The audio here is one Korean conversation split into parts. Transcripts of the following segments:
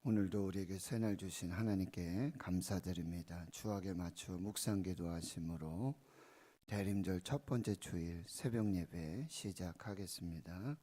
오늘도 우리에게 새날 주신 하나님께 감사드립니다. 주악에 맞추어 묵상 기도하심으로 대림절 첫 번째 주일 새벽 예배 시작하겠습니다.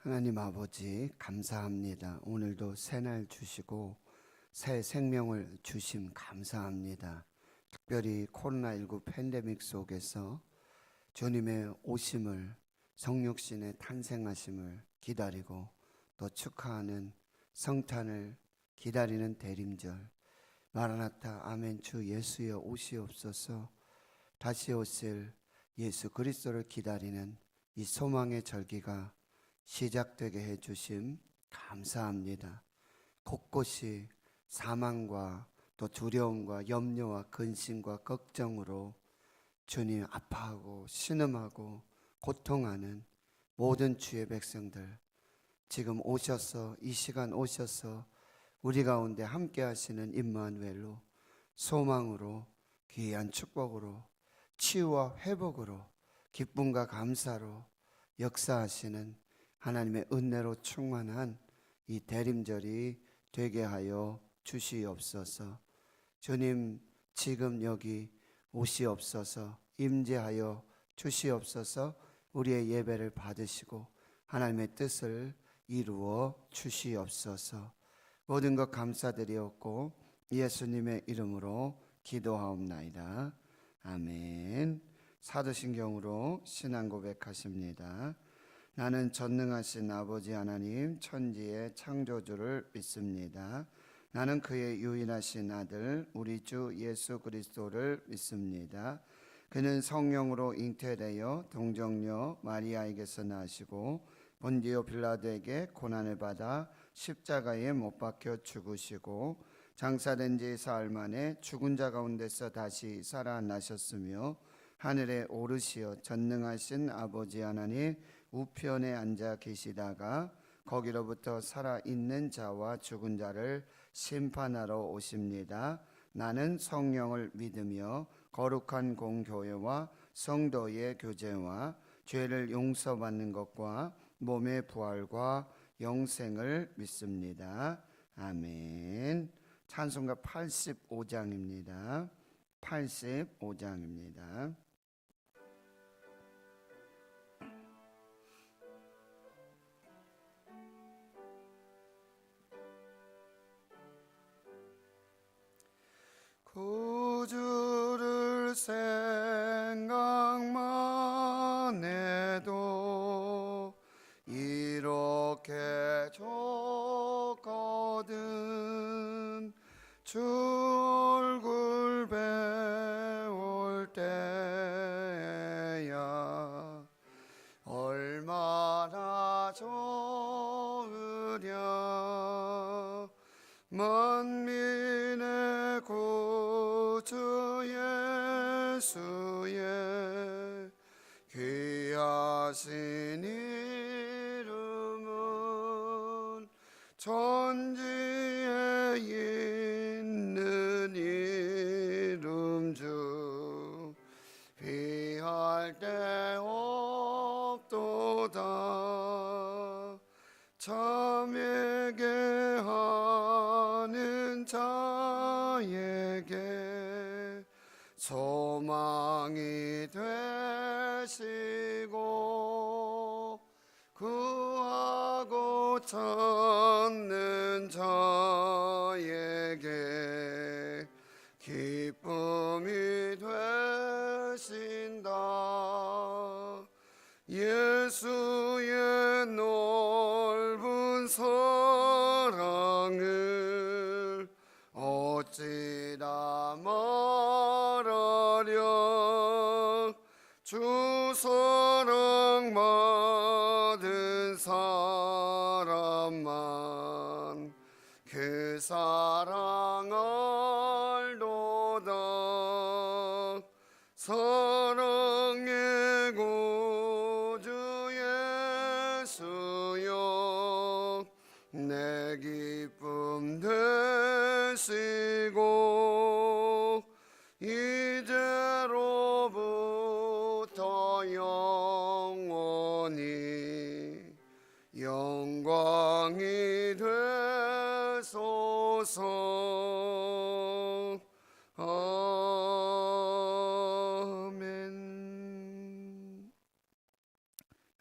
하나님 아버지 감사합니다. 오늘도 새날 주시고 새 생명을 주심 감사합니다. 특별히 코로나19 팬데믹 속에서 주님의 오심을, 성육신의 탄생하심을 기다리고 또 축하하는 성탄을 기다리는 대림절, 마라나타 아멘 주 예수여 오시옵소서. 다시 오실 예수 그리스도를 기다리는 이 소망의 절기가 시작되게 해주심 감사합니다. 곳곳이 사망과 또 두려움과 염려와 근심과 걱정으로 주님 아파하고 신음하고 고통하는 모든 주의 백성들, 지금 오셔서 이 시간 오셔서 우리 가운데 함께 하시는 임마누엘로 소망으로 귀한 축복으로 치유와 회복으로 기쁨과 감사로 역사하시는 하나님의 은혜로 충만한 이 대림절이 되게 하여 주시옵소서. 주님 지금 여기 오시옵소서. 임재하여 주시옵소서. 우리의 예배를 받으시고 하나님의 뜻을 이루어 주시옵소서. 모든 것 감사드리옵고 예수님의 이름으로 기도하옵나이다. 아멘. 사도신경으로 신앙 고백하십니다. 나는 전능하신 아버지 하나님 천지의 창조주를 믿습니다. 나는 그의 유일하신 아들 우리 주 예수 그리스도를 믿습니다. 그는 성령으로 잉태되어 동정녀 마리아에게서 나시고 본디오 빌라도에게 고난을 받아 십자가에 못 박혀 죽으시고 장사된 지 사흘 만에 죽은 자 가운데서 다시 살아나셨으며 하늘에 오르시어 전능하신 아버지 하나님 우편에 앉아 계시다가 거기로부터 살아있는 자와 죽은 자를 심판하러 오십니다. 나는 성령을 믿으며 거룩한 공교회와 성도의 교제와 죄를 용서받는 것과 몸의 부활과 영생을 믿습니다. 아멘. 찬송가 85장입니다. 85장입니다. 구주를 생각만 해도 이렇게 좋거든. 주 얼굴 배울 때야 얼마나 좋으랴. 만민의 구주 예수의 귀하신 이름은 천지에 있는 이름 중 비할 데 없도다. 참에게 하는 자에게 소망이 되시고 구하고 찾는 자에게 기쁨이 되신다. 예수의 넓은 사랑을 어찌다 말하랴. 주 사랑 받은 사람만 그 사랑 알도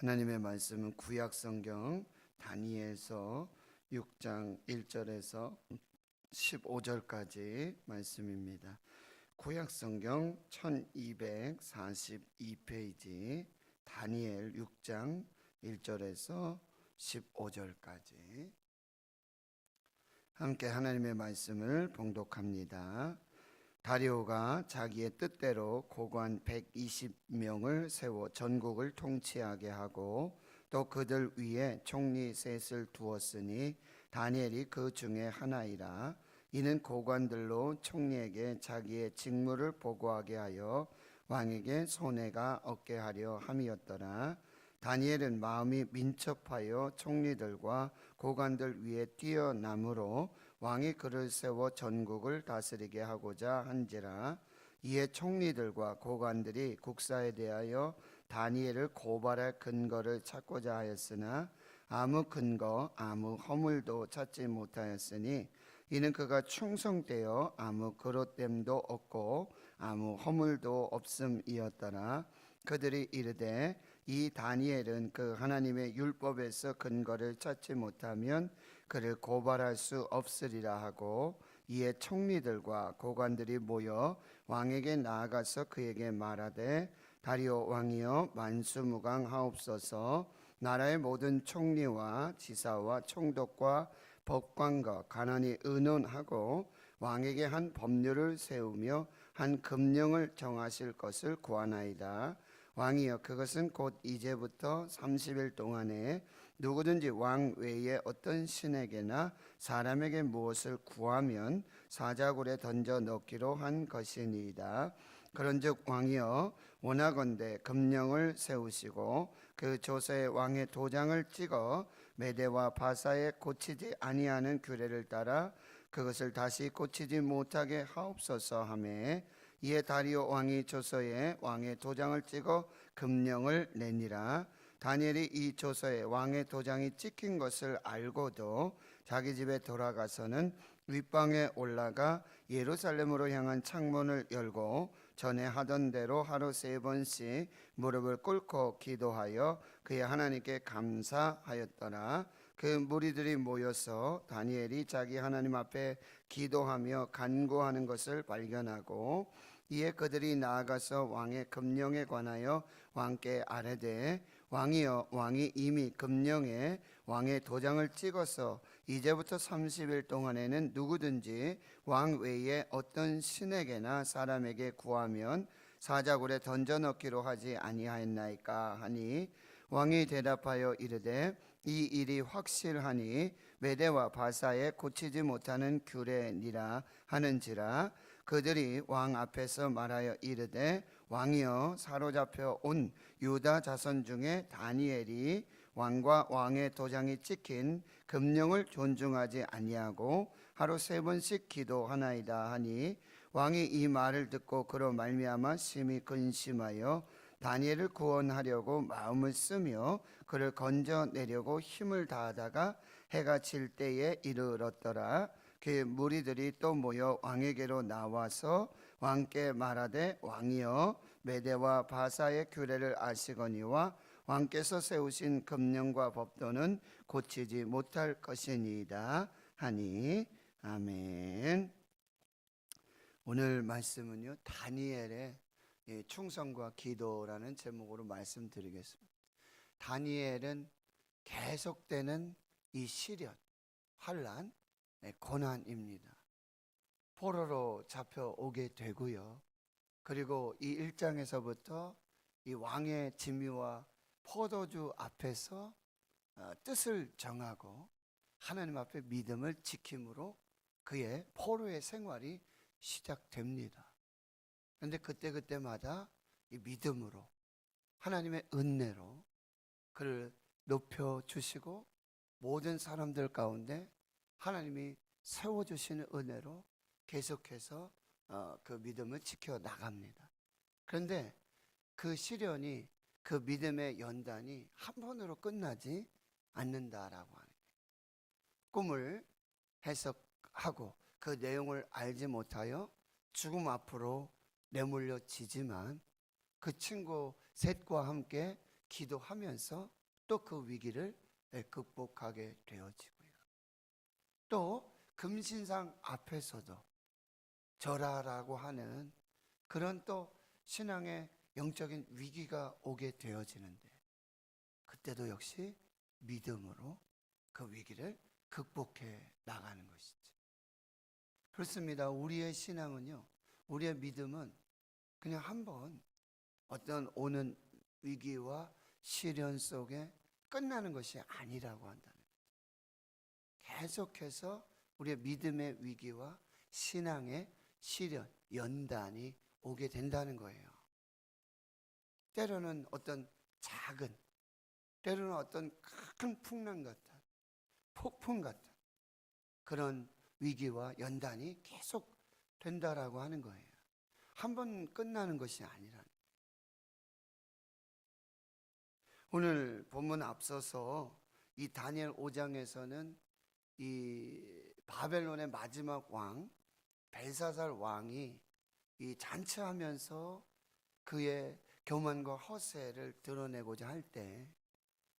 하나님의 말씀은 구약성경 다니엘서 6장 1절에서 15절까지 말씀입니다. 구약성경 1242페이지 다니엘 6장 1절에서 15절까지 함께 하나님의 말씀을 봉독합니다. 다리오가 자기의 뜻대로 고관 120명을 세워 전국을 통치하게 하고 또 그들 위에 총리 셋을 두었으니 다니엘이 그 중에 하나이라. 이는 고관들로 총리에게 자기의 직무를 보고하게 하여 왕에게 손해가 없게 하려 함이었더라. 다니엘은 마음이 민첩하여 총리들과 고관들 위에 뛰어남으로 왕이 그를 세워 전국을 다스리게 하고자 한지라. 이에 총리들과 고관들이 국사에 대하여 다니엘을 고발할 근거를 찾고자 하였으나 아무 근거 아무 허물도 찾지 못하였으니 이는 그가 충성되어 아무 그릇됨도 없고 아무 허물도 없음이었더라. 그들이 이르되 이 다니엘은 그 하나님의 율법에서 근거를 찾지 못하면 그를 고발할 수 없으리라 하고, 이에 총리들과 고관들이 모여 왕에게 나아가서 그에게 말하되 다리오 왕이여 만수무강하옵소서. 나라의 모든 총리와 지사와 총독과 법관과 간언이 의논하고 왕에게 한 법률을 세우며 한 금령을 정하실 것을 구하나이다. 왕이여 그것은 곧 이제부터 30일 동안에 누구든지 왕 외에 어떤 신에게나 사람에게 무엇을 구하면 사자굴에 던져 넣기로 한 것이니이다. 그런즉 왕이여 원하건대 금령을 세우시고 그 조서에 왕의 도장을 찍어 메대와 바사에 고치지 아니하는 규례를 따라 그것을 다시 고치지 못하게 하옵소서 하매, 이에 다리오 왕이 조서에 왕의 도장을 찍어 금령을 내니라. 다니엘이 이 조서에 왕의 도장이 찍힌 것을 알고도 자기 집에 돌아가서는 윗방에 올라가 예루살렘으로 향한 창문을 열고 전에 하던 대로 하루 3번씩 무릎을 꿇고 기도하여 그의 하나님께 감사하였더라. 그 무리들이 모여서 다니엘이 자기 하나님 앞에 기도하며 간구하는 것을 발견하고, 이에 그들이 나아가서 왕의 금령에 관하여 왕께 아뢰되 왕이여 왕이 이미 금령에 왕의 도장을 찍어서 이제부터 30일 동안에는 누구든지 왕 외에 어떤 신에게나 사람에게 구하면 사자굴에 던져 넣기로 하지 아니하였나이까 하니, 왕이 대답하여 이르되 이 일이 확실하니 메대와 바사에 고치지 못하는 규례니라 하는지라. 그들이 왕 앞에서 말하여 이르되 왕이여 사로잡혀 온 유다 자손 중에 다니엘이 왕과 왕의 도장이 찍힌 금령을 존중하지 아니하고 하루 3번씩 기도하나이다 하니, 왕이 이 말을 듣고 그로 말미암아 심히 근심하여 다니엘을 구원하려고 마음을 쓰며 그를 건져내려고 힘을 다하다가 해가 질 때에 이르렀더라. 그 무리들이 또 모여 왕에게로 나와서 왕께 말하되 왕이여 메대와 바사의 규례를 아시거니와 왕께서 세우신 금령과 법도는 고치지 못할 것이니이다 하니. 아멘. 오늘 말씀은요, 다니엘의 충성과 기도라는 제목으로 말씀드리겠습니다. 다니엘은 계속되는 이 시련, 환난, 고난입니다. 포로로 잡혀오게 되고요. 그리고 이 1장에서부터 이 왕의 지미와 포도주 앞에서 뜻을 정하고 하나님 앞에 믿음을 지킴으로 그의 포로의 생활이 시작됩니다. 그런데 그때마다 이 믿음으로 하나님의 은혜로 그를 높여주시고 모든 사람들 가운데 하나님이 세워주시는 은혜로 계속해서 그 믿음을 지켜나갑니다. 그런데 그 시련이, 그 믿음의 연단이 한 번으로 끝나지 않는다라고 하는 거예요. 꿈을 해석하고 그 내용을 알지 못하여 죽음 앞으로 내몰려지지만 그 친구 셋과 함께 기도하면서 또 그 위기를 극복하게 되어지고요. 또 금신상 앞에서도 절하라고 하는 그런 또 신앙의 영적인 위기가 오게 되어지는데, 그때도 역시 믿음으로 그 위기를 극복해 나가는 것이죠. 그렇습니다. 우리의 신앙은요, 우리의 믿음은 그냥 한번 어떤 오는 위기와 시련 속에 끝나는 것이 아니라고 한다는 거죠. 계속해서 우리의 믿음의 위기와 신앙의 시련, 연단이 오게 된다는 거예요. 때로는 어떤 작은, 때로는 어떤 큰 풍랑 같은, 폭풍 같은 그런 위기와 연단이 계속 된다라고 하는 거예요. 한 번 끝나는 것이 아니라. 오늘 본문 앞서서 이 다니엘 5장에서는 이 바벨론의 마지막 왕 벨사살 왕이 이 잔치하면서 그의 교만과 허세를 드러내고자 할 때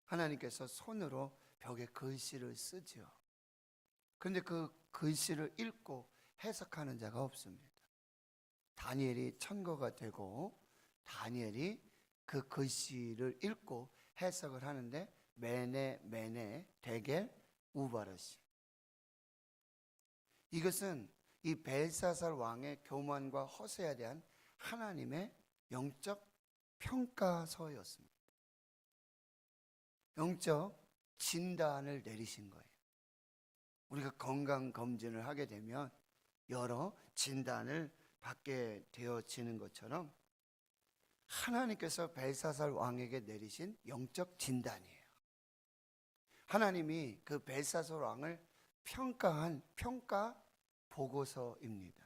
하나님께서 손으로 벽에 글씨를 쓰죠. 그런데 그 글씨를 읽고 해석하는 자가 없습니다. 다니엘이 천거가 되고 다니엘이 그 글씨를 읽고 해석을 하는데 메네 데겔 우바르시, 이것은 이 벨사살 왕의 교만과 허세에 대한 하나님의 영적 평가서였습니다. 영적 진단을 내리신 거예요. 우리가 건강검진을 하게 되면 여러 진단을 받게 되어지는 것처럼 하나님께서 벨사살 왕에게 내리신 영적 진단이에요. 하나님이 그 벨사살 왕을 평가한 평가 보고서입니다.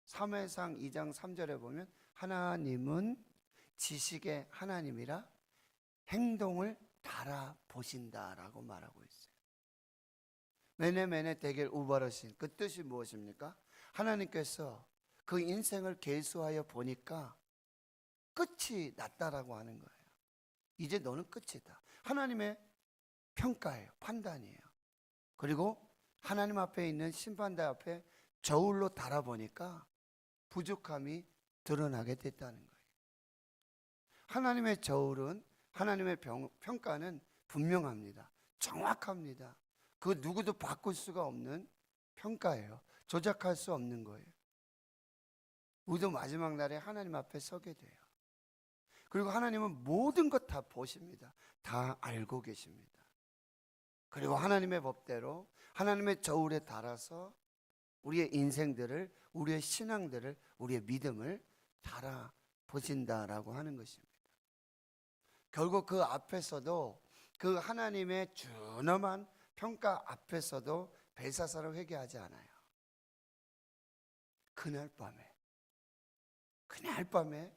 사무엘상 2장 3절에 보면 하나님은 지식의 하나님이라 행동을 달아보신다라고 말하고 있어요. 메네 데겔 우바르신, 그 뜻이 무엇입니까? 하나님께서 그 인생을 계수하여 보니까 끝이 났다라고 하는 거예요. 이제 너는 끝이다. 하나님의 평가예요. 판단이에요. 그리고 하나님 앞에 있는 심판대 앞에 저울로 달아보니까 부족함이 드러나게 됐다는 거예요. 하나님의 저울은, 하나님의 평가는 분명합니다. 정확합니다. 그 누구도 바꿀 수가 없는 평가예요. 조작할 수 없는 거예요. 우리도 마지막 날에 하나님 앞에 서게 돼요. 그리고 하나님은 모든 것 다 보십니다. 다 알고 계십니다. 그리고 하나님의 법대로 하나님의 저울에 달아서 우리의 인생들을, 우리의 신앙들을, 우리의 믿음을 달아보신다라고 하는 것입니다. 결국 그 앞에서도, 그 하나님의 준엄한 평가 앞에서도 벨사살을 회개하지 않아요. 그날 밤에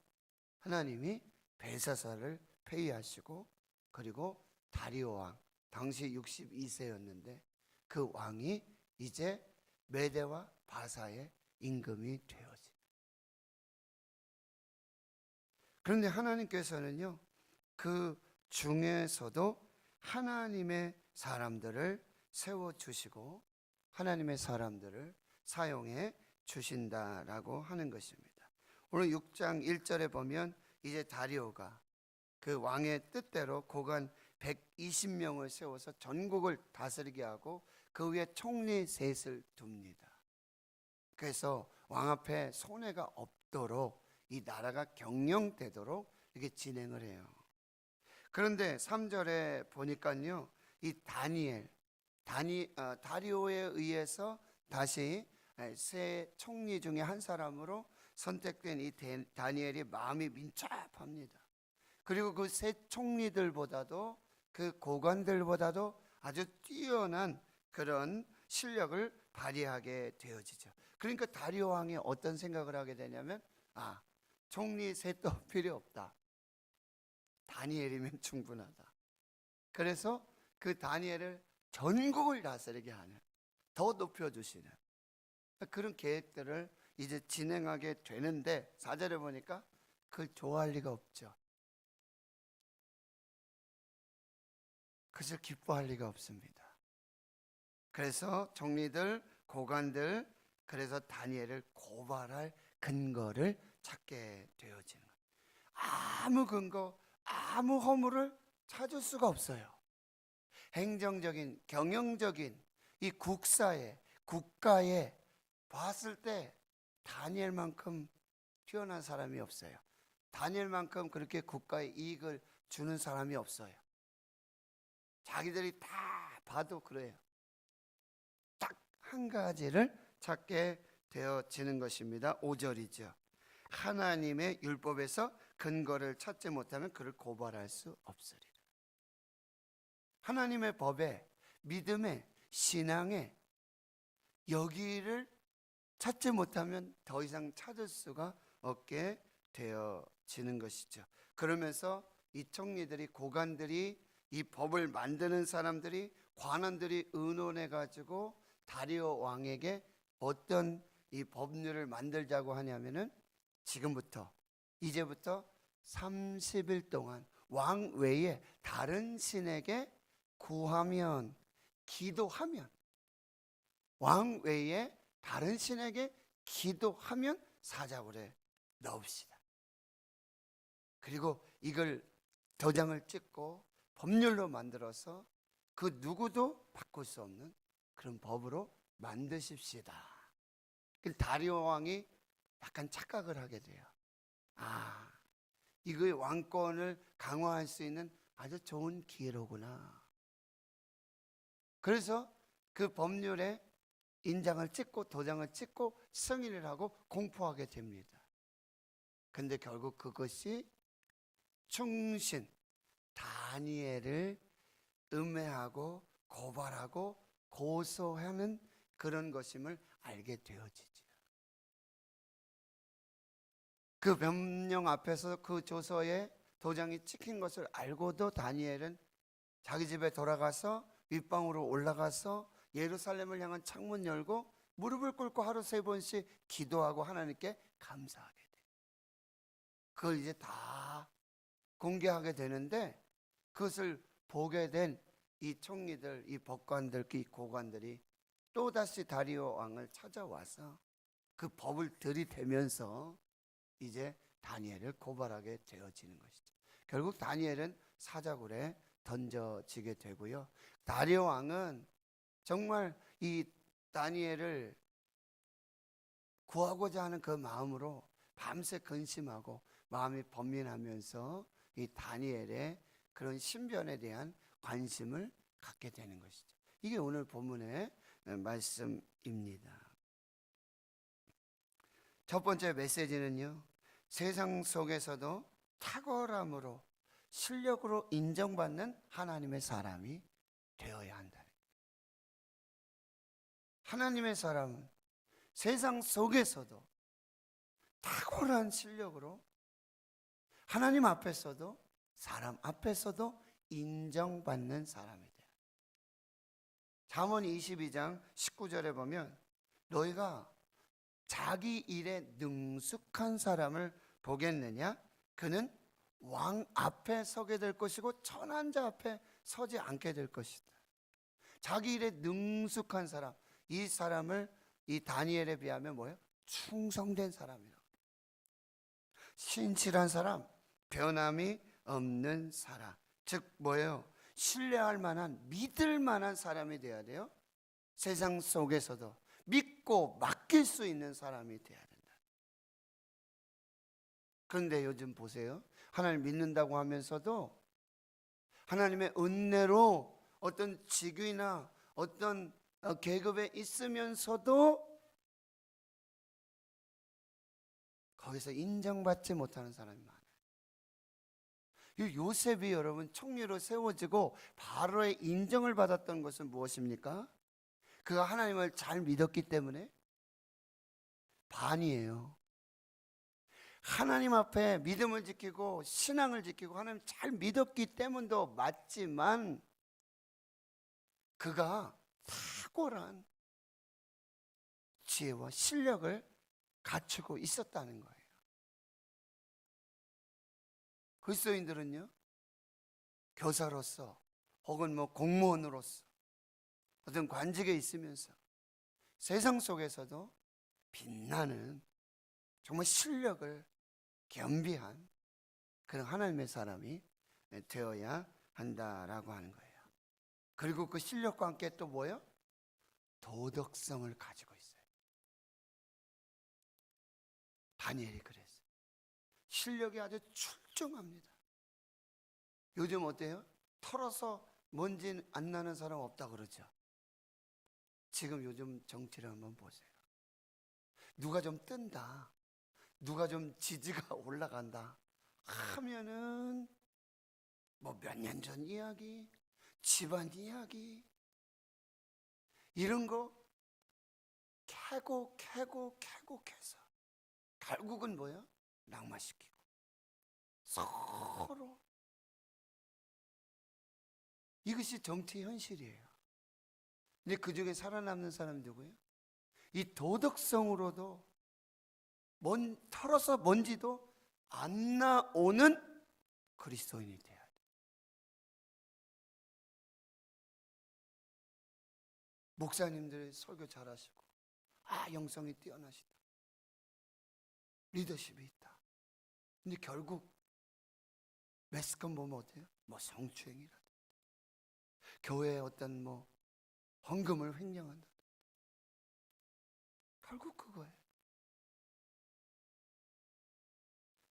하나님이 벨사살을 폐위하시고, 그리고 다리오 왕, 당시 62세였는데 그 왕이 이제 메대와 바사의 임금이 되어진. 그런데 하나님께서는요, 그 중에서도 하나님의 사람들을 세워주시고 하나님의 사람들을 사용해 주신다라고 하는 것입니다. 오늘 6장 1절에 보면 이제 다리오가 그 왕의 뜻대로 고관 120명을 세워서 전국을 다스리게 하고 그 위에 총리 셋을 둡니다. 그래서 왕 앞에 손해가 없도록 이 나라가 경영되도록 이렇게 진행을 해요. 그런데 3절에 보니까요, 이 다리오에 의해서 다시 세 총리 중에 한 사람으로 선택된 이 다니엘이 마음이 민첩합니다. 그리고 그 세 총리들보다도, 그 고관들보다도 아주 뛰어난 그런 실력을 발휘하게 되어지죠. 그러니까 다리오 왕이 어떤 생각을 하게 되냐면, 총리 셋도 필요 없다. 다니엘이면 충분하다. 그래서 그 다니엘을 전국을 다스리게 하는, 더 높여주시는 그런 계획들을 이제 진행하게 되는데, 4절에 보니까 그걸 좋아할 리가 없죠. 그것을 기뻐할 리가 없습니다. 그래서 총리들, 고관들, 그래서 다니엘을 고발할 근거를 찾게 되어지는 거예요. 아무 근거, 아무 허물을 찾을 수가 없어요. 행정적인, 경영적인 이 국가에 봤을 때 다니엘만큼 뛰어난 사람이 없어요. 다니엘만큼 그렇게 국가에 이익을 주는 사람이 없어요. 자기들이 다 봐도 그래요. 딱 한 가지를 찾게 되어지는 것입니다. 5절이죠. 하나님의 율법에서 근거를 찾지 못하면 그를 고발할 수 없으리라. 하나님의 법에, 믿음에, 신앙에 여기를 찾지 못하면 더 이상 찾을 수가 없게 되어지는 것이죠. 그러면서 이 총리들이, 고관들이, 이 법을 만드는 사람들이, 관원들이 의논해 가지고 다리오 왕에게 어떤 이 법률을 만들자고 하냐면은 이제부터 30일 동안 왕 외에 다른 신에게 구하면, 기도하면, 왕 외에 다른 신에게 기도하면 사자굴에 넣읍시다. 그리고 이걸 도장을 찍고 법률로 만들어서 그 누구도 바꿀 수 없는 그런 법으로 만드십시다. 다리오 왕이 약간 착각을 하게 돼요. 이거 왕권을 강화할 수 있는 아주 좋은 기회로구나. 그래서 그 법률에 인장을 찍고 도장을 찍고 승인을 하고 공포하게 됩니다. 근데 결국 그것이 충신 다니엘을 음해하고 고발하고 고소하는 그런 것임을 알게 되어지죠. 그 변명 앞에서 그 조서에 도장이 찍힌 것을 알고도 다니엘은 자기 집에 돌아가서 윗방으로 올라가서 예루살렘을 향한 창문 열고 무릎을 꿇고 하루 3번씩 기도하고 하나님께 감사하게 돼요. 그걸 이제 다 공개하게 되는데, 그것을 보게 된 이 총리들, 이 법관들, 이 고관들이 또다시 다리오 왕을 찾아와서 그 법을 들이대면서 이제 다니엘을 고발하게 되어지는 것이죠. 결국 다니엘은 사자굴에 던져지게 되고요. 다리오 왕은 정말 이 다니엘을 구하고자 하는 그 마음으로 밤새 근심하고 마음이 번민하면서 이 다니엘의 그런 신변에 대한 관심을 갖게 되는 것이죠. 이게 오늘 본문의 말씀입니다. 첫 번째 메시지는요, 세상 속에서도 탁월함으로 실력으로 인정받는 하나님의 사람이 되어야 한다. 하나님의 사람은 세상 속에서도 탁월한 실력으로 하나님 앞에서도 사람 앞에서도 인정받는 사람이 돼요. 잠언 22장 19절에 보면 너희가 자기 일에 능숙한 사람을 보겠느냐? 그는 왕 앞에 서게 될 것이고 천한 자 앞에 서지 않게 될 것이다. 자기 일에 능숙한 사람, 이 사람을 이 다니엘에 비하면 뭐예요? 충성된 사람이라고. 신실한 사람, 변함이 없는 사람. 즉 뭐예요? 신뢰할 만한, 믿을 만한 사람이 돼야 돼요. 세상 속에서도 믿고 맡길 수 있는 사람이 돼야 된다. 그런데 요즘 보세요. 하나님 믿는다고 하면서도 하나님의 은혜로 어떤 직위나 어떤 계급에 있으면서도 거기서 인정받지 못하는 사람이 많아요. 요셉이 여러분 총리로 세워지고 바로의 인정을 받았던 것은 무엇입니까? 그가 하나님을 잘 믿었기 때문에? 반이에요. 하나님 앞에 믿음을 지키고 신앙을 지키고 하나님 잘 믿었기 때문도 맞지만 그가 탁월한 지혜와 실력을 갖추고 있었다는 거예요. 그리스도인들은요, 교사로서, 혹은 뭐 공무원으로서 어떤 관직에 있으면서 세상 속에서도 빛나는 정말 실력을 겸비한 그런 하나님의 사람이 되어야 한다라고 하는 거예요. 그리고 그 실력과 함께 또 뭐예요? 도덕성을 가지고 있어요. 다니엘이 그랬어요. 실력이 아주 출중합니다. 요즘 어때요? 털어서 먼지 안 나는 사람 없다 그러죠. 지금 요즘 정치를 한번 보세요. 누가 좀 뜬다, 누가 좀 지지가 올라간다 하면은 뭐 몇 년 전 이야기, 집안 이야기 이런 거 캐고 해서 결국은 뭐야? 낙마시키고 서로. 이것이 정치의 현실이에요. 근데 그 중에 살아남는 사람이 누구예요? 이 도덕성으로도 털어서 먼지도 안 나오는 그리스도인이 돼야 돼. 목사님들 설교 잘하시고 영성이 뛰어나시다, 리더십이 있다. 근데 결국 매스컴 보면 어때요? 뭐 성추행이라든지 교회에 어떤 뭐 헌금을 횡령한다. 결국 그거예요.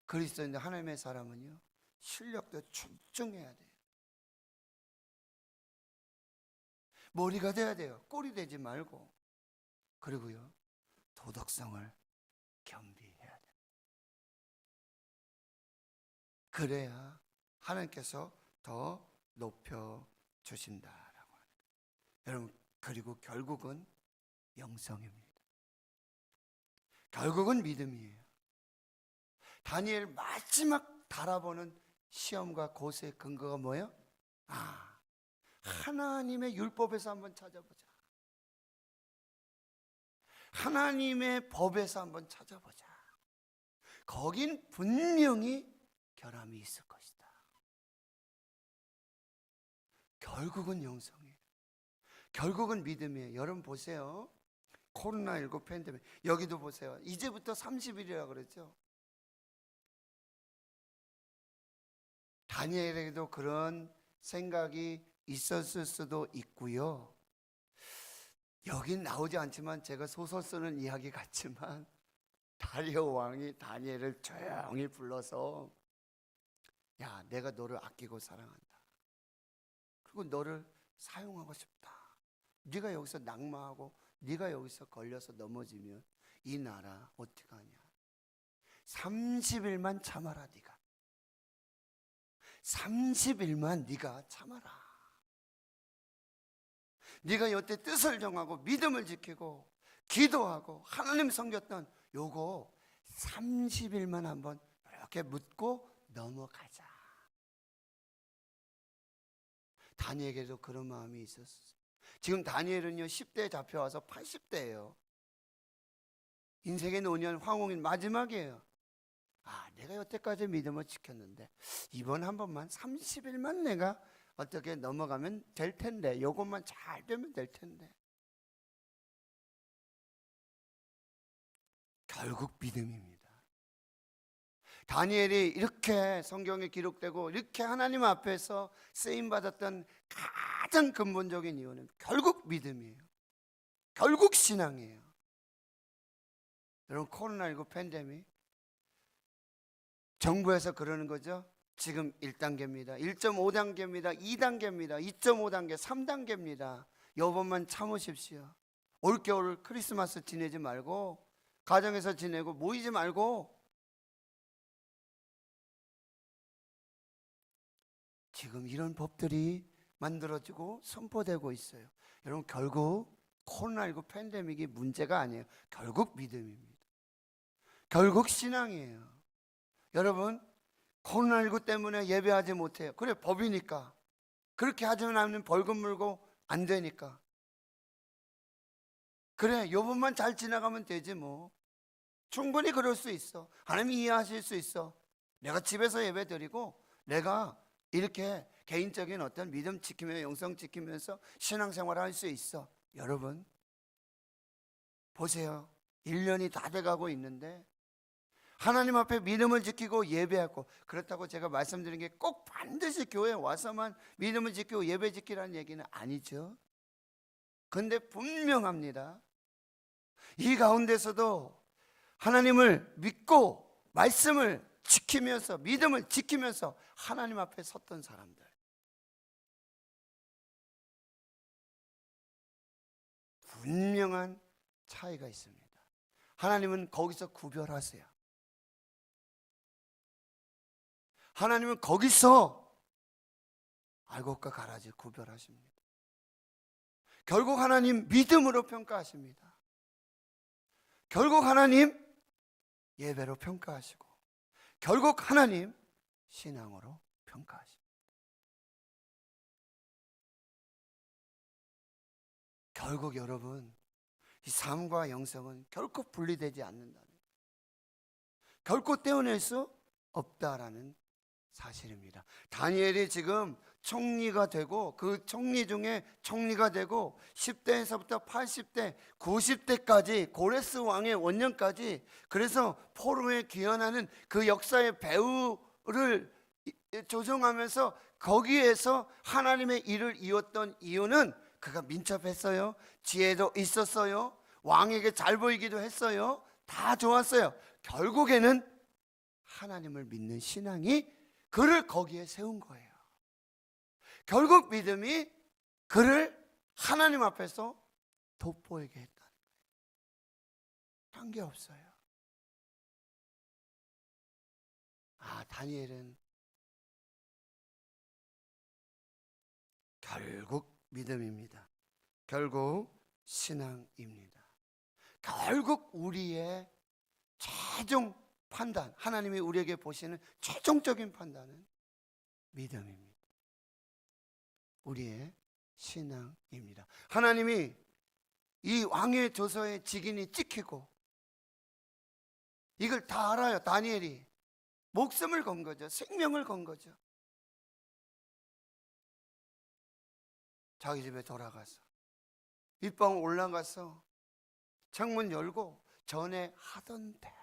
그리스도인들 하나님의 사람은요, 실력도 출중해야 돼요. 머리가 돼야 돼요. 꼴이 되지 말고. 그리고요, 도덕성을 겸비해야 돼요. 그래야 하나님께서 더 높여 주신다라고 하는 거예요. 여러분, 그리고 결국은 영성입니다. 결국은 믿음이에요. 다니엘 마지막 달아보는 시험과 고세의 근거가 뭐예요? 하나님의 율법에서 한번 찾아보자. 하나님의 법에서 한번 찾아보자. 거긴 분명히 결함이 있을 것이다. 결국은 영성이에요. 결국은 믿음이에요. 여러분 보세요. 코로나19 팬데믹, 여기도 보세요. 이제부터 30일이라 그랬죠. 다니엘에게도 그런 생각이 있었을 수도 있고요. 여긴 나오지 않지만 제가 소설 쓰는 이야기 같지만 다리오 왕이 다니엘을 조용히 불러서, 야, 내가 너를 아끼고 사랑한다. 그리고 너를 사용하고 싶다. 네가 여기서 낙마하고 네가 여기서 걸려서 넘어지면 이 나라 어떻게 하냐. 30일만 참아라. 네가 30일만 네가 참아라. 네가 여태 뜻을 정하고 믿음을 지키고 기도하고 하나님 섬겼던 요거 30일만 한번 이렇게 묻고 넘어가자. 다니엘에게도 그런 마음이 있었어요. 지금 다니엘은요 10대에 잡혀와서 80대예요. 인생의 노년 황혼인 마지막이에요. 내가 여태까지 믿음을 지켰는데 이번 한 번만 30일만 내가 어떻게 넘어가면 될 텐데, 요것만 잘 되면 될 텐데. 결국 믿음입니다. 다니엘이 이렇게 성경에 기록되고 이렇게 하나님 앞에서 쓰임받았던 가장 근본적인 이유는 결국 믿음이에요. 결국 신앙이에요. 여러분, 코로나19 팬데믹, 정부에서 그러는 거죠. 지금 1단계입니다. 1.5단계입니다. 2단계입니다. 2.5단계, 3단계입니다. 요번만 참으십시오. 올겨울 크리스마스 지내지 말고, 가정에서 지내고 모이지 말고. 지금 이런 법들이 만들어지고 선포되고 있어요. 여러분, 결국 코로나19 팬데믹이 문제가 아니에요. 결국 믿음입니다. 결국 신앙이에요. 여러분, 코로나19 때문에 예배하지 못해요. 그래, 법이니까. 그렇게 하지 않으면 벌금 물고 안 되니까. 그래, 요번만 잘 지나가면 되지 뭐. 충분히 그럴 수 있어. 하나님이 이해하실 수 있어. 내가 집에서 예배 드리고 내가 이렇게 개인적인 어떤 믿음 지키며 영성 지키면서 신앙생활을 할 수 있어. 여러분 보세요. 1년이 다 돼가고 있는데 하나님 앞에 믿음을 지키고 예배하고, 그렇다고 제가 말씀드린 게 꼭 반드시 교회에 와서만 믿음을 지키고 예배 지키라는 얘기는 아니죠. 근데 분명합니다. 이 가운데서도 하나님을 믿고 말씀을 지키면서 믿음을 지키면서 하나님 앞에 섰던 사람들, 분명한 차이가 있습니다. 하나님은 거기서 구별하세요. 하나님은 거기서 알곡과 가라지 구별하십니다. 결국 하나님 믿음으로 평가하십니다. 결국 하나님 예배로 평가하시고, 결국 하나님 신앙으로 평가하십니다. 결국 여러분, 이 삶과 영성은 결코 분리되지 않는다는, 결코 떼어낼 수 없다라는 사실입니다. 다니엘이 지금 총리가 되고, 그 총리 중에 총리가 되고 10대에서부터 80대, 90대까지 고레스 왕의 원년까지, 그래서 포로에 귀환하는 그 역사의 배후를 조정하면서 거기에서 하나님의 일을 이었던 이유는 그가 민첩했어요. 지혜도 있었어요. 왕에게 잘 보이기도 했어요. 다 좋았어요. 결국에는 하나님을 믿는 신앙이 그를 거기에 세운 거예요. 결국 믿음이 그를 하나님 앞에서 돋보이게 했다는 거예요. 딴 게 없어요. 다니엘은 결국 믿음입니다. 결국 신앙입니다. 결국 우리의 최종 판단, 하나님이 우리에게 보시는 최종적인 판단은 믿음입니다. 우리의 신앙입니다. 하나님이 이 왕의 조서의 직인이 찍히고, 이걸 다 알아요. 다니엘이 목숨을 건 거죠. 생명을 건 거죠. 자기 집에 돌아가서 윗방 올라가서 창문 열고 전에 하던 대로.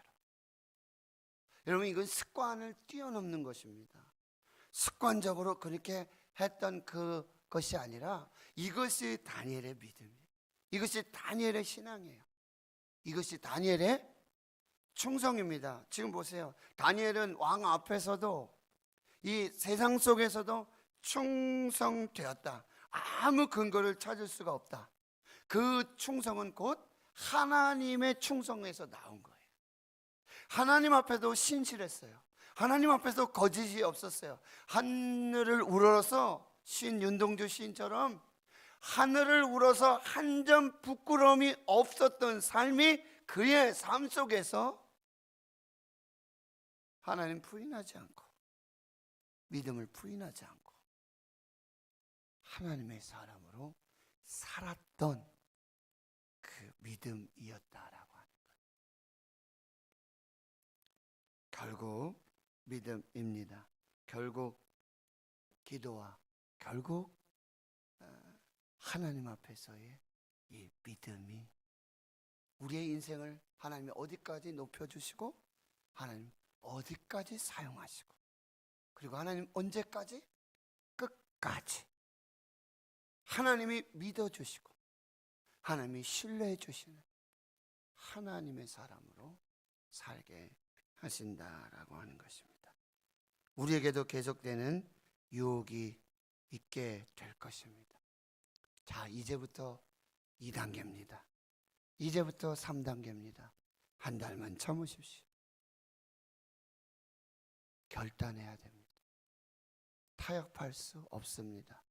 여러분, 이건 습관을 뛰어넘는 것입니다. 습관적으로 그렇게 했던 그것이 아니라 이것이 다니엘의 믿음이에요. 이것이 다니엘의 신앙이에요. 이것이 다니엘의 충성입니다. 지금 보세요. 다니엘은 왕 앞에서도 이 세상 속에서도 충성되었다. 아무 근거를 찾을 수가 없다. 그 충성은 곧 하나님의 충성에서 나온 거예요. 하나님 앞에도 신실했어요. 하나님 앞에서 거짓이 없었어요. 하늘을 우러러서 윤동주 시인처럼 하늘을 우러서 한 점 부끄러움이 없었던 삶이 그의 삶 속에서 하나님 부인하지 않고, 믿음을 부인하지 않고 하나님의 사람으로 살았던 그 믿음이었다라고 하는 거예요. 결국 믿음입니다. 결국 기도와 결국 하나님 앞에서의 이 믿음이 우리의 인생을 하나님이 어디까지 높여주시고, 하나님 어디까지 사용하시고, 그리고 하나님 언제까지? 끝까지 하나님이 믿어주시고 하나님이 신뢰해 주시는 하나님의 사람으로 살게 하신다라고 하는 것입니다. 우리에게도 계속되는 유혹이 있게 될 것입니다. 자, 이제부터 2단계입니다. 이제부터 3단계입니다. 한 달만 참으십시오. 결단해야 됩니다. 타협할 수 없습니다.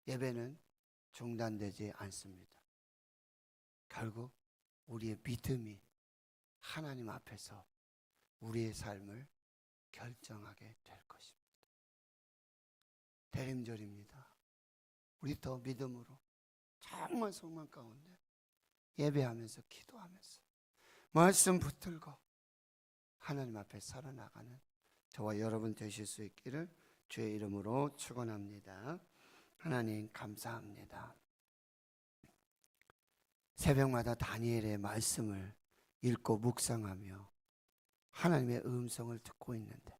예배는 중단되지 않습니다. 결국 우리의 믿음이 하나님 앞에서 우리의 삶을 결정하게 될 것입니다. 대림절입니다. 우리 더 믿음으로 정말 소망 가운데 예배하면서 기도하면서 말씀 붙들고 하나님 앞에 살아나가는 저와 여러분 되실 수 있기를 주의 이름으로 축원합니다. 하나님 감사합니다. 새벽마다 다니엘의 말씀을 읽고 묵상하며 하나님의 음성을 듣고 있는데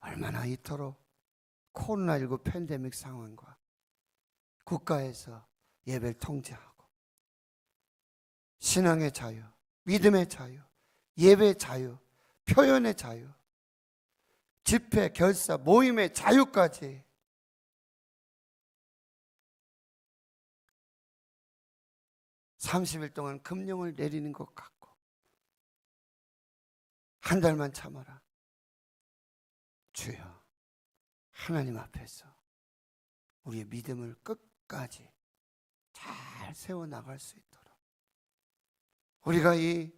얼마나 이토록 코로나19 팬데믹 상황과 국가에서 예배를 통제하고 신앙의 자유, 믿음의 자유, 예배의 자유, 표현의 자유, 집회, 결사, 모임의 자유까지 (30일) 동안 금령을 내리는 것 같고 한 달만 참아라. 주여, 하나님 앞에서 우리의 믿음을 끝까지 잘 세워나갈 수 있도록 우리가 이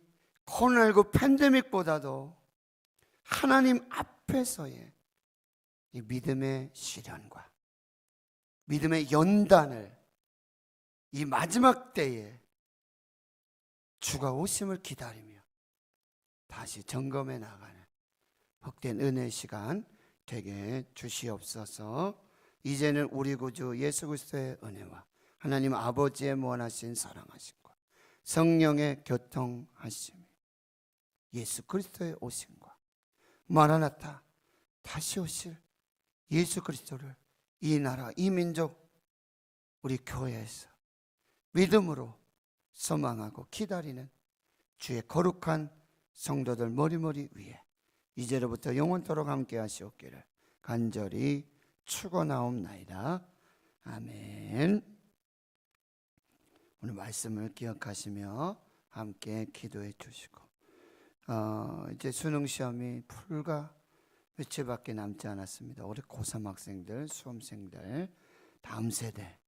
코로나19 팬데믹보다도 하나님 앞에서의 이 믿음의 실현과 믿음의 연단을 이 마지막 때에 주가 오심을 기다리며 다시 점검해 나가는 복된 은혜의 시간 되게 주시옵소서. 이제는 우리 구주 예수 그리스도의 은혜와 하나님 아버지의 무한하신 사랑하심과 성령의 교통하심이 예수 그리스도의 오심과 마라나타 다시 오실 예수 그리스도를 이 나라 이 민족 우리 교회에서 믿음으로 소망하고 기다리는 주의 거룩한 성도들 머리머리 위에 이제로부터 영원토록 함께 하시옵기를 간절히 축원하옵나이다. 아멘. 오늘 말씀을 기억하시며 함께 기도해 주시고 이제 수능 시험이 불과 며칠밖에 남지 않았습니다. 올해 고3 학생들, 수험생들, 다음 세대